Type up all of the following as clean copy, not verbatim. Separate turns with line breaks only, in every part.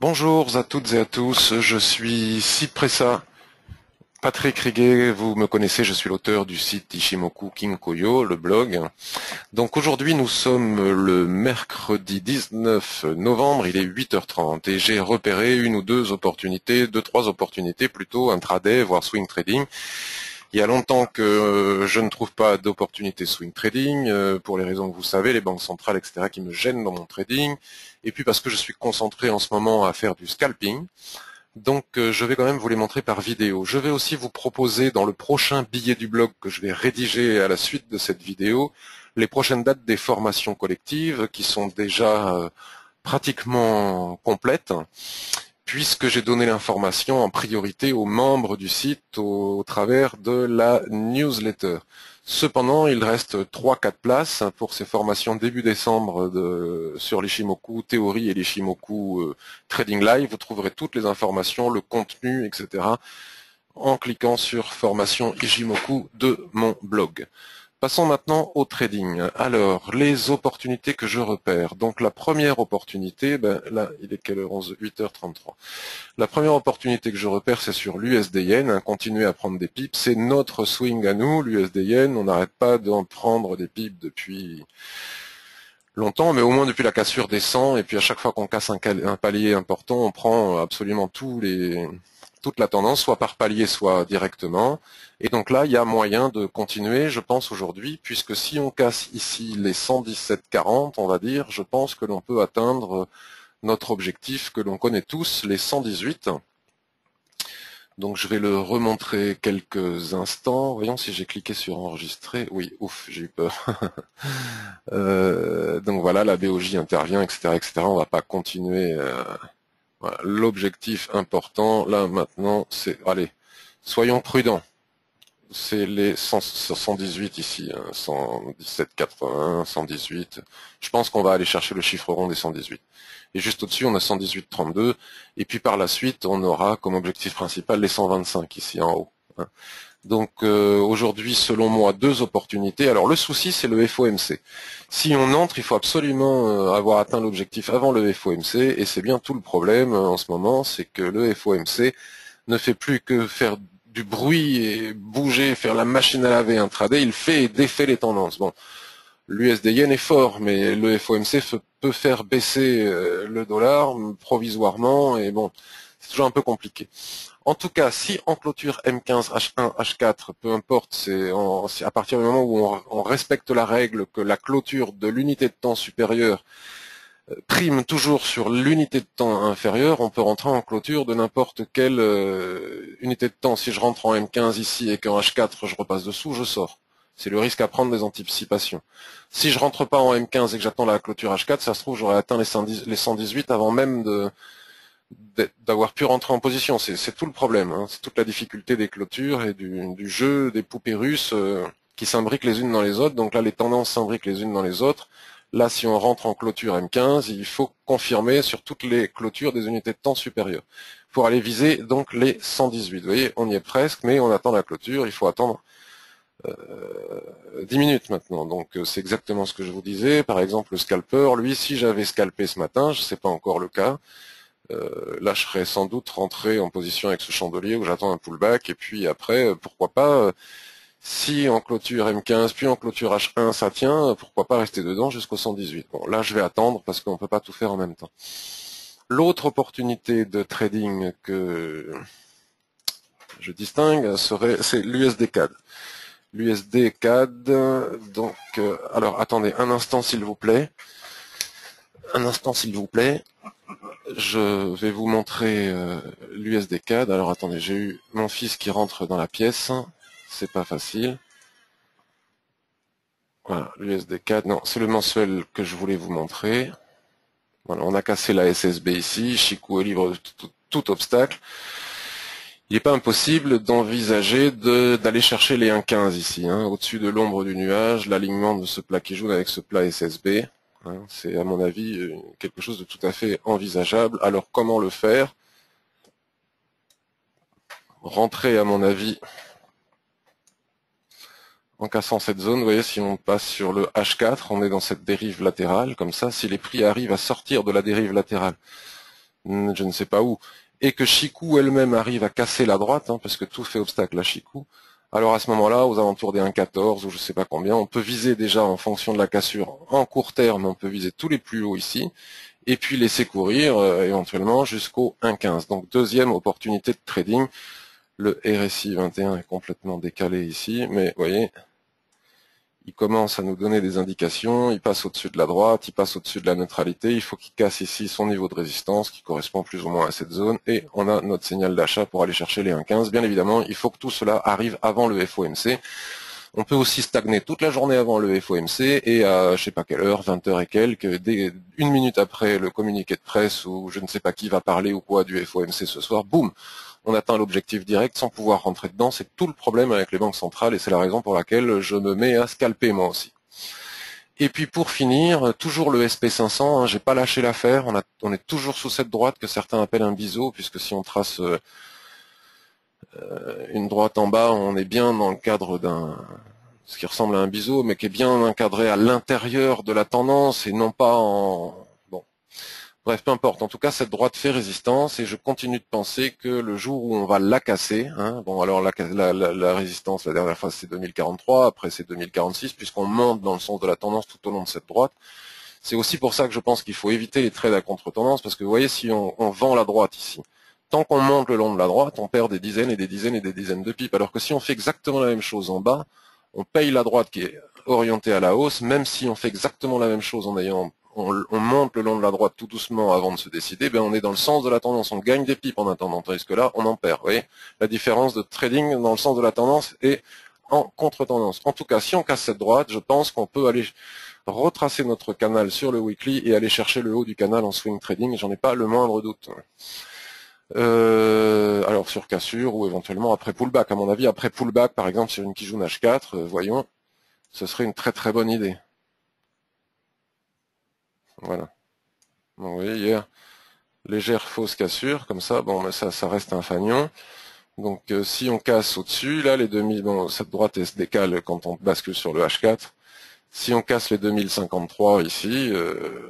Bonjour à toutes et à tous, je suis Cypressa Patrick Riguet, vous me connaissez, je suis l'auteur du site Ishimoku Kinkoyo, le blog. Donc aujourd'hui nous sommes le mercredi 19 novembre, il est 8h30 et j'ai repéré une ou deux opportunités, deux, trois opportunités plutôt intraday, voire swing trading. Il y a longtemps que je ne trouve pas d'opportunité swing trading, pour les raisons que vous savez, les banques centrales, etc., qui me gênent dans mon trading, et puis parce que je suis concentré en ce moment à faire du scalping. Donc je vais quand même vous les montrer par vidéo. Je vais aussi vous proposer dans le prochain billet du blog que je vais rédiger à la suite de cette vidéo, les prochaines dates des formations collectives qui sont déjà pratiquement complètes, puisque j'ai donné l'information en priorité aux membres du site au travers de la newsletter. Cependant, il reste 3-4 places pour ces formations début décembre sur l'Ishimoku théorie et l'Ishimoku trading live. Vous trouverez toutes les informations, le contenu, etc. en cliquant sur formation Ishimoku de mon blog. Passons maintenant au trading. Alors, les opportunités que je repère. Donc la première opportunité, là, il est quelle heure? 8h33. La première opportunité que je repère, c'est sur l'USD Yen, continuer à prendre des pips. C'est notre swing à nous, l'USD Yen. On n'arrête pas d'en prendre des pips depuis longtemps, mais au moins depuis la cassure des 100. Et puis à chaque fois qu'on casse un palier important, on prend absolument toute la tendance, soit par palier, soit directement. Et donc là, il y a moyen de continuer, je pense, aujourd'hui, puisque si on casse ici les 117,40, on va dire, je pense que l'on peut atteindre notre objectif que l'on connaît tous, les 118. Donc je vais le remontrer quelques instants. Voyons si j'ai cliqué sur enregistrer. Oui, ouf, j'ai eu peur. Donc voilà, la BOJ intervient, etc., etc. On va pas continuer. Voilà. L'objectif important, là maintenant, c'est, allez, soyons prudents. C'est les 118 ici, hein, 117,80, 118. Je pense qu'on va aller chercher le chiffre rond des 118. Et juste au-dessus, on a 118,32. Et puis par la suite, on aura comme objectif principal les 125 ici en haut. Hein. Donc aujourd'hui, selon moi, deux opportunités. Alors le souci, c'est le FOMC. Si on entre, il faut absolument avoir atteint l'objectif avant le FOMC. Et c'est bien tout le problème en ce moment, c'est que le FOMC ne fait plus que faire du bruit et bouger, faire la machine à laver intraday, il fait et défait les tendances. Bon, l'USD Yen est fort, mais le FOMC peut faire baisser le dollar provisoirement, et bon, c'est toujours un peu compliqué. En tout cas, si en clôture M15, H1, H4, peu importe, c'est à partir du moment où on respecte la règle que la clôture de l'unité de temps supérieure prime toujours sur l'unité de temps inférieure, on peut rentrer en clôture de n'importe quelle unité de temps. Si je rentre en M15 ici et qu'en H4 je repasse dessous, je sors. C'est le risque à prendre des anticipations. Si je rentre pas en M15 et que j'attends la clôture H4, ça se trouve j'aurais atteint les 118 avant même d'avoir pu rentrer en position. C'est tout le problème. Hein. C'est toute la difficulté des clôtures et du jeu des poupées russes qui s'imbriquent les unes dans les autres. Donc là, les tendances s'imbriquent les unes dans les autres. Là, si on rentre en clôture M15, il faut confirmer sur toutes les clôtures des unités de temps supérieures pour aller viser donc les 118. Vous voyez, on y est presque, mais on attend la clôture. Il faut attendre 10 minutes maintenant. Donc c'est exactement ce que je vous disais. Par exemple, le scalper, lui, si j'avais scalpé ce matin, je ne sais pas encore le cas, là je serais sans doute rentré en position avec ce chandelier où j'attends un pullback. Et puis après, pourquoi pas... si en clôture M15, puis en clôture H1, ça tient, pourquoi pas rester dedans jusqu'au 118. Bon, là, je vais attendre parce qu'on ne peut pas tout faire en même temps. L'autre opportunité de trading que je distingue c'est l'USD CAD. L'USD CAD, donc, alors attendez un instant s'il vous plaît. Un instant s'il vous plaît. Je vais vous montrer l'USD CAD. Alors attendez, j'ai eu mon fils qui rentre dans la pièce. C'est pas facile. Voilà, l'USD CAD, non, c'est le mensuel que je voulais vous montrer. Voilà, on a cassé la SSB ici, Chikou est libre de tout obstacle. Il n'est pas impossible d'envisager d'aller chercher les 1,15 ici, hein, au-dessus de l'ombre du nuage, l'alignement de ce plat qui jaune avec ce plat SSB. Hein, c'est à mon avis quelque chose de tout à fait envisageable. Alors comment le faire? Rentrer à mon avis en cassant cette zone, vous voyez, si on passe sur le H4, on est dans cette dérive latérale, comme ça, si les prix arrivent à sortir de la dérive latérale je ne sais pas où, et que Chikou elle-même arrive à casser la droite, hein, parce que tout fait obstacle à Chikou, alors à ce moment-là, aux alentours des 1,14 ou je sais pas combien, on peut viser déjà en fonction de la cassure en court terme, on peut viser tous les plus hauts ici, et puis laisser courir éventuellement jusqu'au 1,15. Donc deuxième opportunité de trading. Le RSI 21 est complètement décalé ici, mais vous voyez, il commence à nous donner des indications, il passe au-dessus de la droite, il passe au-dessus de la neutralité, il faut qu'il casse ici son niveau de résistance qui correspond plus ou moins à cette zone, et on a notre signal d'achat pour aller chercher les 1,15. Bien évidemment, il faut que tout cela arrive avant le FOMC. On peut aussi stagner toute la journée avant le FOMC et à je sais pas quelle heure, 20 heures et quelques, une minute après le communiqué de presse ou je ne sais pas qui va parler ou quoi du FOMC ce soir, boum, on atteint l'objectif direct sans pouvoir rentrer dedans. C'est tout le problème avec les banques centrales et c'est la raison pour laquelle je me mets à scalper moi aussi. Et puis pour finir, toujours le SP500, hein, j'ai pas lâché l'affaire, on est toujours sous cette droite que certains appellent un biseau, puisque si on trace une droite en bas, on est bien dans le cadre d'un ce qui ressemble à un biseau, mais qui est bien encadré à l'intérieur de la tendance et non pas en... Bon, bref, peu importe. En tout cas, cette droite fait résistance et je continue de penser que le jour où on va la casser, hein, bon alors la résistance, la dernière fois c'est 2043, après c'est 2046, puisqu'on monte dans le sens de la tendance tout au long de cette droite. C'est aussi pour ça que je pense qu'il faut éviter les trades à contre-tendance, parce que vous voyez, si on vend la droite ici, tant qu'on monte le long de la droite, on perd des dizaines et des dizaines et des dizaines de pips, alors que si on fait exactement la même chose en bas, on paye la droite qui est orientée à la hausse, même si on fait exactement la même chose en ayant, on monte le long de la droite tout doucement avant de se décider, ben on est dans le sens de la tendance, on gagne des pips en attendant, tandis que là, on en perd. Vous voyez, la différence de trading dans le sens de la tendance et en contre-tendance. En tout cas, si on casse cette droite, je pense qu'on peut aller retracer notre canal sur le weekly et aller chercher le haut du canal en swing trading, j'en ai pas le moindre doute. Alors sur cassure ou éventuellement après pullback, à mon avis, après pullback par exemple sur une Kijun H4, voyons, ce serait une très très bonne idée. Voilà. Bon, vous voyez, hier, légère fausse cassure, comme ça, bon, mais ça reste un fanion. Donc si on casse au-dessus, là les 2000, bon, cette droite elle se décale quand on bascule sur le H4. Si on casse les 2053 ici,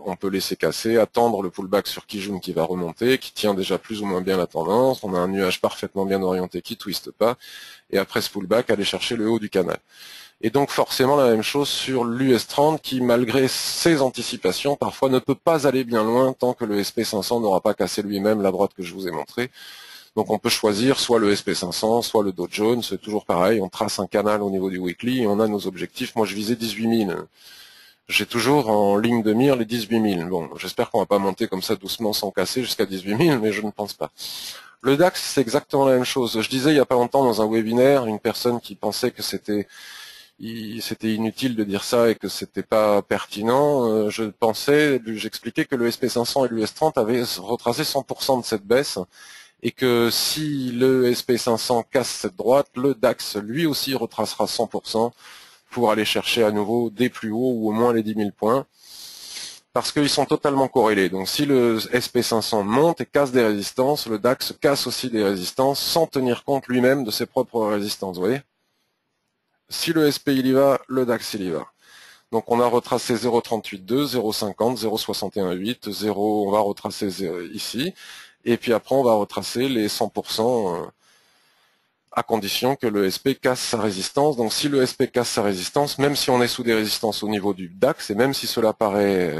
on peut laisser casser, attendre le pullback sur Kijun qui va remonter, qui tient déjà plus ou moins bien la tendance. On a un nuage parfaitement bien orienté qui twiste pas. Et après ce pullback, aller chercher le haut du canal. Et donc forcément la même chose sur l'US30 qui, malgré ses anticipations, parfois ne peut pas aller bien loin tant que le SP500 n'aura pas cassé lui-même la droite que je vous ai montrée. Donc on peut choisir soit le SP500, soit le Dow Jones, c'est toujours pareil, on trace un canal au niveau du weekly et on a nos objectifs. Moi je visais 18 000. J'ai toujours en ligne de mire les 18 000. Bon, j'espère qu'on va pas monter comme ça doucement sans casser jusqu'à 18 000, mais je ne pense pas. Le DAX, c'est exactement la même chose. Je disais il y a pas longtemps dans un webinaire, une personne qui pensait que c'était inutile de dire ça et que c'était pas pertinent. J'expliquais que le SP500 et l'US30 avaient retracé 100% de cette baisse. Et que si le SP500 casse cette droite, le DAX lui aussi retracera 100% pour aller chercher à nouveau des plus hauts ou au moins les 10 000 points, parce qu'ils sont totalement corrélés. Donc si le SP500 monte et casse des résistances, le DAX casse aussi des résistances sans tenir compte lui-même de ses propres résistances, vous voyez. Si le SP il y va, le DAX il y va. Donc on a retracé 0,38,2, 0,50, 0,61,8, 0, on va retracer ici. Et puis après, on va retracer les 100% à condition que le SP casse sa résistance. Donc si le SP casse sa résistance, même si on est sous des résistances au niveau du DAX, et même si cela paraît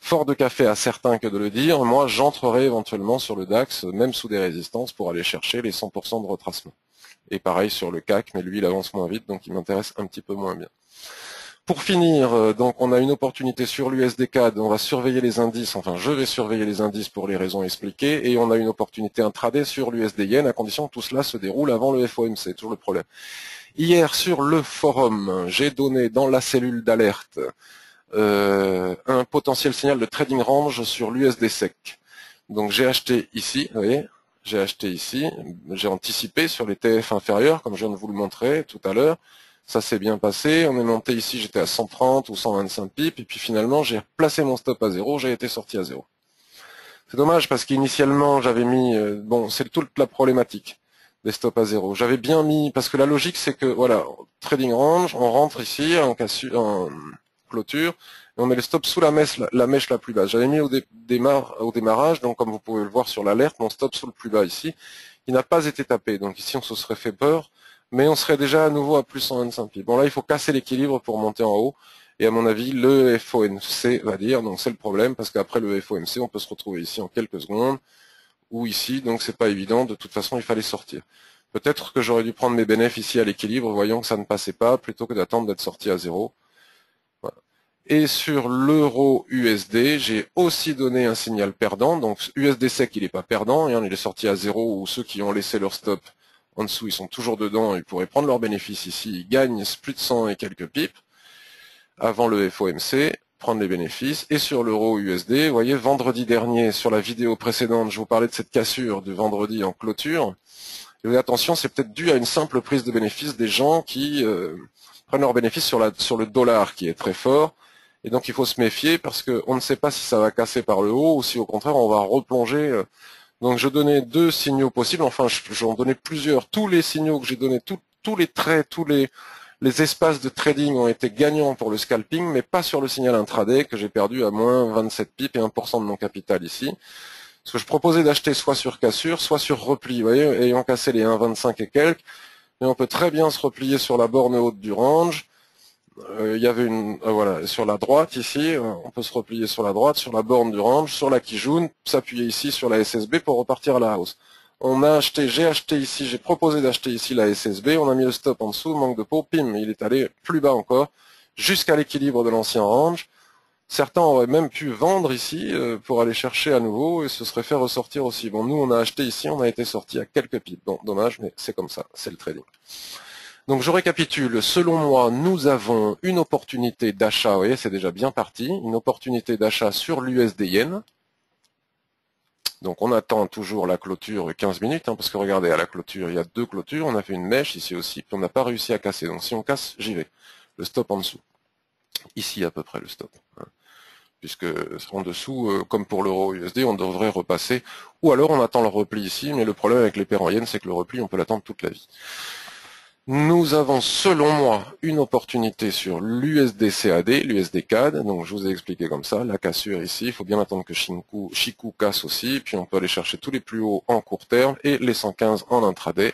fort de café à certains que de le dire, moi j'entrerai éventuellement sur le DAX, même sous des résistances, pour aller chercher les 100% de retracement. Et pareil sur le CAC, mais lui il avance moins vite, donc il m'intéresse un petit peu moins bien. Pour finir, donc on a une opportunité sur l'USD-CAD, on va surveiller les indices, enfin je vais surveiller les indices pour les raisons expliquées, et on a une opportunité intraday sur l'USD-Yen, à condition que tout cela se déroule avant le FOMC, toujours le problème. Hier sur le forum, j'ai donné dans la cellule d'alerte un potentiel signal de trading range sur l'USD-SEC. Donc j'ai acheté ici, vous voyez, j'ai acheté ici, j'ai anticipé sur les TF inférieurs, comme je viens de vous le montrer tout à l'heure. Ça s'est bien passé, on est monté ici, j'étais à 130 ou 125 pips, et puis finalement j'ai placé mon stop à 0, j'ai été sorti à 0. C'est dommage parce qu'initialement j'avais mis, bon c'est toute la problématique des stops à 0. J'avais bien mis, parce que la logique c'est que, voilà, trading range, on rentre ici en clôture, et on met le stop sous la mèche la plus basse. J'avais mis au démarrage, donc comme vous pouvez le voir sur l'alerte, mon stop sous le plus bas ici, qui n'a pas été tapé. Donc ici on se serait fait peur, mais on serait déjà à nouveau à plus 125 pips. Bon là il faut casser l'équilibre pour monter en haut, et à mon avis le FOMC va dire, donc c'est le problème, parce qu'après le FOMC on peut se retrouver ici en quelques secondes, ou ici, donc c'est pas évident, de toute façon il fallait sortir. Peut-être que j'aurais dû prendre mes bénéfices ici à l'équilibre, voyant que ça ne passait pas, plutôt que d'attendre d'être sorti à zéro. Voilà. Et sur l'euro USD, j'ai aussi donné un signal perdant, donc USD sec il n'est pas perdant, et il est sorti à zéro, ou ceux qui ont laissé leur stop en dessous, ils sont toujours dedans, ils pourraient prendre leurs bénéfices ici, ils gagnent plus de 100 et quelques pips, avant le FOMC, prendre les bénéfices, et sur l'euro USD, vous voyez, vendredi dernier, sur la vidéo précédente, je vous parlais de cette cassure de vendredi en clôture. Et attention, c'est peut-être dû à une simple prise de bénéfice des gens qui prennent leurs bénéfices sur le dollar qui est très fort. Et donc il faut se méfier parce qu'on ne sait pas si ça va casser par le haut ou si au contraire on va replonger. Donc je donnais deux signaux possibles, enfin j'en donnais plusieurs. Tous les signaux que j'ai donnés, tous les traits, tous les espaces de trading ont été gagnants pour le scalping, mais pas sur le signal intraday que j'ai perdu à moins 27 pips et 1% de mon capital ici. Parce que je proposais d'acheter soit sur cassure, soit sur repli. Vous voyez, ayant cassé les 1,25 et quelques, et on peut très bien se replier sur la borne haute du range. Il y avait voilà, sur la droite ici, on peut se replier sur la droite, sur la borne du range, sur la Kijun, s'appuyer ici sur la SSB pour repartir à la hausse. J'ai acheté ici, j'ai proposé d'acheter ici la SSB, on a mis le stop en dessous, manque de peau, pim, il est allé plus bas encore, jusqu'à l'équilibre de l'ancien range. Certains auraient même pu vendre ici pour aller chercher à nouveau et se seraient fait ressortir aussi. Bon, nous, on a acheté ici, on a été sorti à quelques pips. Bon, dommage, mais c'est comme ça, c'est le trading. Donc, je récapitule. Selon moi, nous avons une opportunité d'achat, vous voyez, c'est déjà bien parti, une opportunité d'achat sur l'USD Yen. Donc, on attend toujours la clôture 15 minutes, parce que regardez, à la clôture, il y a deux clôtures, on a fait une mèche ici aussi, puis on n'a pas réussi à casser. Donc, si on casse, j'y vais. Le stop en dessous. Ici, à peu près, le stop. Puisque en dessous, comme pour l'euro USD, on devrait repasser, ou alors on attend le repli ici, mais le problème avec les paires en yens, c'est que le repli, on peut l'attendre toute la vie. Nous avons, selon moi, une opportunité sur l'USD CAD, l'USD CAD, donc je vous ai expliqué comme ça, la cassure ici, il faut bien attendre que Chikou casse aussi, puis on peut aller chercher tous les plus hauts en court terme, et les 115 en intraday,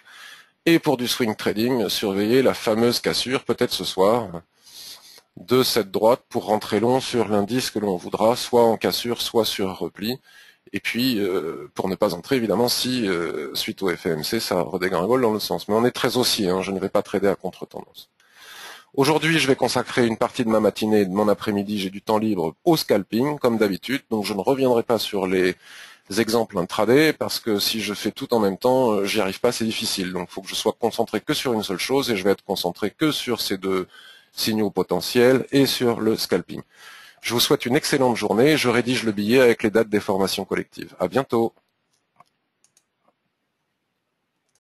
et pour du swing trading, surveillez la fameuse cassure, peut-être ce soir, de cette droite pour rentrer long sur l'indice que l'on voudra, soit en cassure, soit sur repli. Et puis, pour ne pas entrer, évidemment, si, suite au FMC, ça redégringole dans le sens. Mais on est très haussier, je ne vais pas trader à contre-tendance. Aujourd'hui, je vais consacrer une partie de ma matinée et de mon après-midi, j'ai du temps libre au scalping, comme d'habitude. Donc, je ne reviendrai pas sur les exemples intraday, parce que si je fais tout en même temps, j'y arrive pas, c'est difficile. Donc, il faut que je sois concentré que sur une seule chose, et je vais être concentré que sur ces deux signaux potentiels et sur le scalping. Je vous souhaite une excellente journée. Je rédige le billet avec les dates des formations collectives. À bientôt.